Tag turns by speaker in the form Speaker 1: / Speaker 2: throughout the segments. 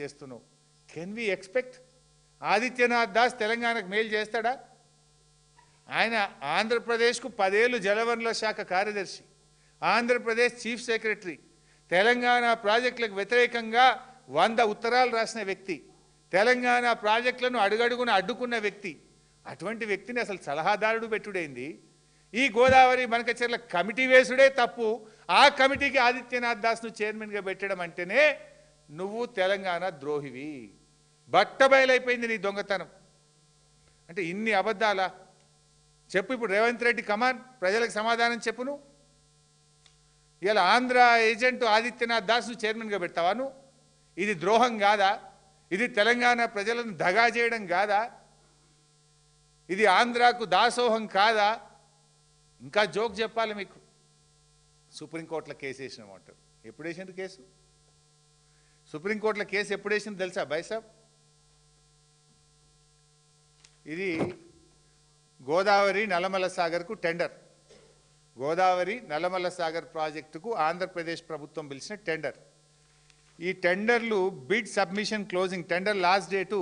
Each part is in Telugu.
Speaker 1: చేస్తున్నావు. Can we expect Adityanath Das తెలంగాణకు మేలు చేస్తాడా? ఆయన ఆంధ్రప్రదేశ్కు 10 ఏళ్ళు జలవనరుల శాఖ కార్యదర్శి, ఆంధ్రప్రదేశ్ చీఫ్ సెక్రటరీ, తెలంగాణ ప్రాజెక్టులకు వ్యతిరేకంగా 100 ఉత్తరాలు రాసిన వ్యక్తి, తెలంగాణ ప్రాజెక్టులను అడుగడుగున అడ్డుకున్న వ్యక్తి. అటువంటి వ్యక్తిని అసలు సలహాదారుడు పెట్టుడైంది. ఈ గోదావరి బనకచెర్ల కమిటీ వేసుడే తప్పు. ఆ కమిటీకి ఆదిత్యనాథ్ దాస్ను చైర్మన్గా పెట్టడం అంటేనే నువ్వు తెలంగాణ ద్రోహివి. బట్టబయలైపోయింది నీ దొంగతనం. అంటే ఇన్ని అబద్ధాలా? చెప్పు ఇప్పుడు రేవంత్ రెడ్డి, కమాన్ ప్రజలకు సమాధానం చెప్పును. ఇలా ఆంధ్ర ఏజెంట్ ఆదిత్యనాథ్ దాస్ను చైర్మన్గా పెడతావా నువ్వు? ఇది ద్రోహం కాదా? ఇది తెలంగాణ ప్రజలను దగా చేయడం కాదా? ఇది ఆంధ్రాకు దాసోహం కాదా? ఇంకా జోక్ చెప్పాలి మీకు. సుప్రీంకోర్టులో కేసు వేసినామంటారు. ఎప్పుడు వేసింది కేసు? సుప్రీంకోర్టులో కేసు ఎప్పుడు వేసింది తెలుసా బైసాబ్? ఇది గోదావరి నల్లమల సాగర్కు టెండర్, గోదావరి నల్లమల సాగర్ ప్రాజెక్టుకు ఆంధ్రప్రదేశ్ ప్రభుత్వం పిలిచిన టెండర్. ఈ టెండర్లు bid submission closing, tender last date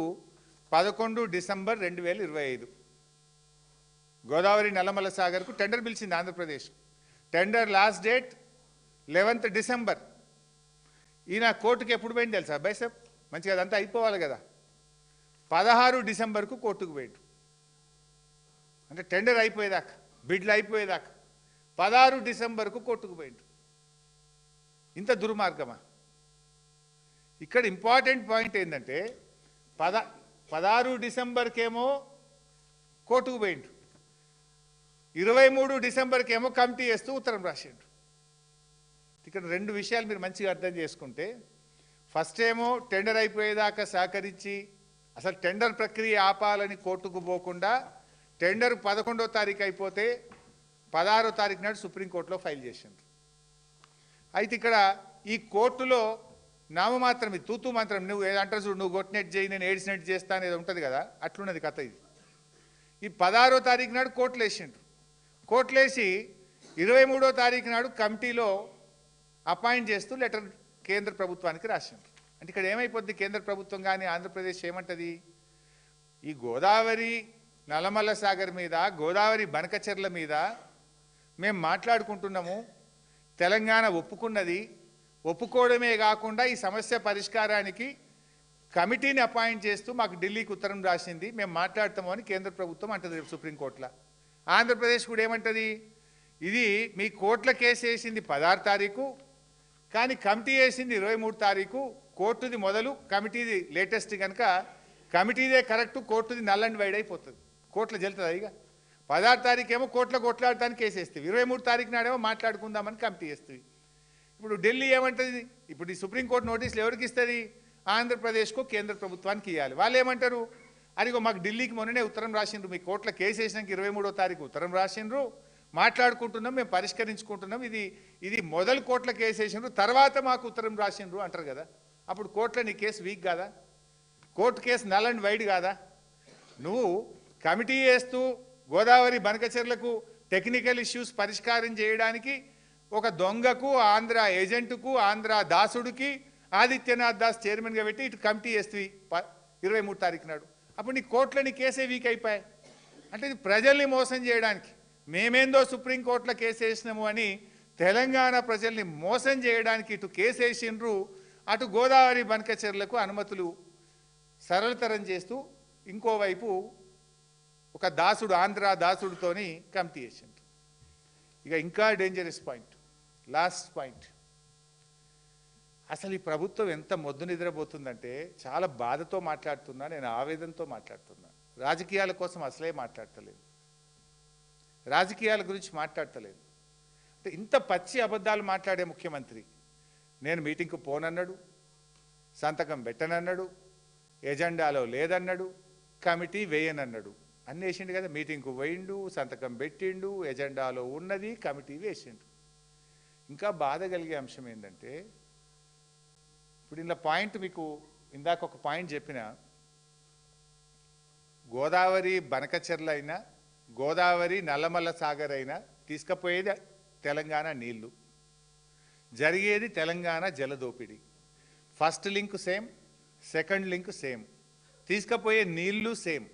Speaker 1: 11 December 2025. Godavari Nallamala సాగర్కు టెండర్ పిలిచింది Andhra Pradesh. Tender last date 11 December. ఈయన కోర్టుకు ఎప్పుడు పోయింది తెలుసా బైసప్? మంచిగా అదంతా అయిపోవాలి కదా. 16 డిసెంబర్కు కోర్టుకు పోయిండు. అంటే టెండర్ అయిపోయేదాకా, బిడ్లు అయిపోయేదాకా 16 డిసెంబర్కు కోర్టుకు పోయిండు. ఇంత దుర్మార్గమా? ఇక్కడ ఇంపార్టెంట్ పాయింట్ ఏంటంటే 16 డిసెంబర్కేమో కోర్టుకు పోయిండు, 23 డిసెంబర్కేమో కమిటీ వేస్తూ ఉత్తరం రాసిండు. ఇక్కడ 2 విషయాలు మీరు మంచిగా అర్థం చేసుకుంటే, ఫస్ట్ ఏమో టెండర్ అయిపోయేదాకా సహకరించి అసలు టెండర్ ప్రక్రియ ఆపాలని కోర్టుకు పోకుండా టెండర్ 11వ తారీఖు అయిపోతే 16వ తారీఖు నాడు సుప్రీంకోర్టులో ఫైల్ చేసిండ్రు. అయితే ఇక్కడ ఈ కోర్టులో నామమాత్రం, ఇది తూతూ మాత్రం, నువ్వు ఏదంటారు చూడు, నువ్వు కొట్టినట్టు చేయి నేను ఏడ్చినట్టు చేస్తాను ఏదో ఉంటుంది కదా, అట్లున్నది కథ. ఇది ఈ 16వ తారీఖు నాడు కోర్టులు వేసిండ్రు. కోర్టులు వేసి 23వ తారీఖు నాడు కమిటీలో అపాయింట్ చేస్తూ లెటర్ కేంద్ర ప్రభుత్వానికి రాసిండ్రు. అంటే ఇక్కడ ఏమైపోద్ది, కేంద్ర ప్రభుత్వం కానీ ఆంధ్రప్రదేశ్ ఏమంటుంది, ఈ గోదావరి నల్లమల్ల సాగర్ మీద, గోదావరి బనకచెర్ల మీద మేము మాట్లాడుకుంటున్నాము, తెలంగాణ ఒప్పుకున్నది, ఒప్పుకోవడమే కాకుండా ఈ సమస్య పరిష్కారానికి కమిటీని అపాయింట్ చేస్తూ మాకు ఢిల్లీకి ఉత్తరం రాసింది, మేము మాట్లాడతాము అని కేంద్ర ప్రభుత్వం అంటుంది సుప్రీంకోర్టులో. ఆంధ్రప్రదేశ్ కూడా ఏమంటుంది, ఇది మీ కోర్టుల కేసు వేసింది 16 తారీఖు, కానీ కమిటీ వేసింది 23 తారీఖు, కోర్టుది మొదలు కమిటీది లేటెస్ట్ కనుక కమిటీదే కరెక్టు, కోర్టుది నల్ అండ్ వైడ్ అయిపోతుంది, కోర్టులో జల్లుతుంది. ఇక 16 తారీఖు ఏమో కోర్టులో కొట్లాడటానికి కేసు వేస్తుంది, 23 తారీఖు నాడేమో మాట్లాడుకుందామని కమిటీ వేస్తుంది. ఇప్పుడు ఢిల్లీ ఏమంటుంది, ఇప్పుడు ఈ సుప్రీంకోర్టు నోటీసులు ఎవరికి ఇస్తుంది, ఆంధ్రప్రదేశ్కు కేంద్ర ప్రభుత్వానికి ఇవ్వాలి. వాళ్ళు ఏమంటారు, అదిగో మాకు ఢిల్లీకి మొన్ననే ఉత్తరం రాసిండ్రు, మీ కోర్టులో కేసు వేసినాక 23వ తారీఖు ఉత్తరం రాసిండ్రు, మాట్లాడుకుంటున్నాం, మేము పరిష్కరించుకుంటున్నాం, ఇది మొదలు కోర్టులో కేసు వేసిండ్రు, తర్వాత మాకు ఉత్తరం రాసిండ్రు అంటారు కదా. అప్పుడు కోర్టులో నీ కేసు వీక్ కాదా, court case null and wide కాదా? నువ్వు కమిటీ వేస్తూ గోదావరి బనకచెర్లకు టెక్నికల్ ఇష్యూస్ పరిష్కారం చేయడానికి ఒక దొంగకు, ఆంధ్ర ఏజెంటుకు, ఆంధ్ర దాసుడికి ఆదిత్యనాథ్ దాస్ చైర్మన్గా పెట్టి ఇటు కమిటీ వేస్తుంది 23 తారీఖు నాడు. అప్పుడు నీ కోర్టులో నీ కేసే వీక్ అయిపోయాయి. అంటే ఇది ప్రజల్ని మోసం చేయడానికి, మేమేందో సుప్రీంకోర్టులో కేసు వేసినాము అని తెలంగాణ ప్రజల్ని మోసం చేయడానికి ఇటు కేసు వేసిండ్రు, అటు గోదావరి బనకచెర్లకు అనుమతులు సరళతరం చేస్తూ ఇంకోవైపు ఒక దాసుడు, ఆంధ్ర దాసుడితోని కమిటీ వేసిండ్రు. ఇక ఇంకా డేంజరస్ పాయింట్, లాస్ట్ పాయింట్, అసలు ఈ ప్రభుత్వం ఎంత మొద్దు నిద్రపోతుందంటే చాలా బాధతో మాట్లాడుతున్నా, నేను ఆవేదనతో మాట్లాడుతున్నా. రాజకీయాల కోసం అసలే మాట్లాడతలేదు, రాజకీయాల గురించి మాట్లాడతలేదు. అంటే ఇంత పచ్చి అబద్ధాలు మాట్లాడే ముఖ్యమంత్రి నేను మీటింగ్కు పోనన్నాడు, సంతకం పెట్టనన్నాడు, ఎజెండాలో లేదన్నాడు, కమిటీ వేయనన్నాడు, అన్నీ వేసిండు కదా. మీటింగ్కు పోయిండు, సంతకం పెట్టిండు, ఎజెండాలో ఉన్నది, కమిటీ వేసిండు. ఇంకా బాధ కలిగే అంశం ఏంటంటే, ఇప్పుడు ఇలా పాయింట్ మీకు ఇందాక ఒక పాయింట్ చెప్పిన, గోదావరి బనకచెర్ల అయినా గోదావరి నల్లమల్ల సాగర్ అయినా తీసుకుపోయేది తెలంగాణ నీళ్లు, జరిగేది తెలంగాణ జలదోపిడి. First link same, second link same, తీసుకుపోయే నీళ్లు సేమ్,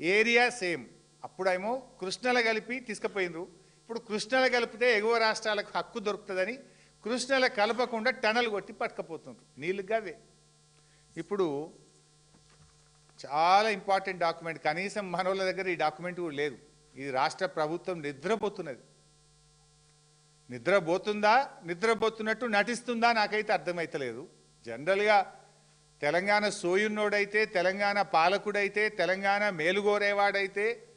Speaker 1: ఏరియా సేమ్. అప్పుడేమో కృష్ణలో కలిపి తీసుకుపోయినరు, ఇప్పుడు కృష్ణలో కలిపితే ఎగువ రాష్ట్రాలకు హక్కు దొరుకుతుందని కృష్ణలో కలపకుండా టనల్ కొట్టి పట్టుకపోతున్నారు నీళ్ళు గవే. ఇప్పుడు చాలా ఇంపార్టెంట్ డాక్యుమెంట్, కనీసం మనోళ్ళ దగ్గర ఈ డాక్యుమెంట్ కూడా లేదు. ఇది రాష్ట్ర ప్రభుత్వం నిద్రపోతున్నది. నిద్రపోతున్నట్టు నటిస్తుందా నాకైతే అర్థమైతలేదు. జనరల్గా తెలంగాణ సోయున్నోడైతే, తెలంగాణ పాలకుడైతే, తెలంగాణ మేలుగోరేవాడైతే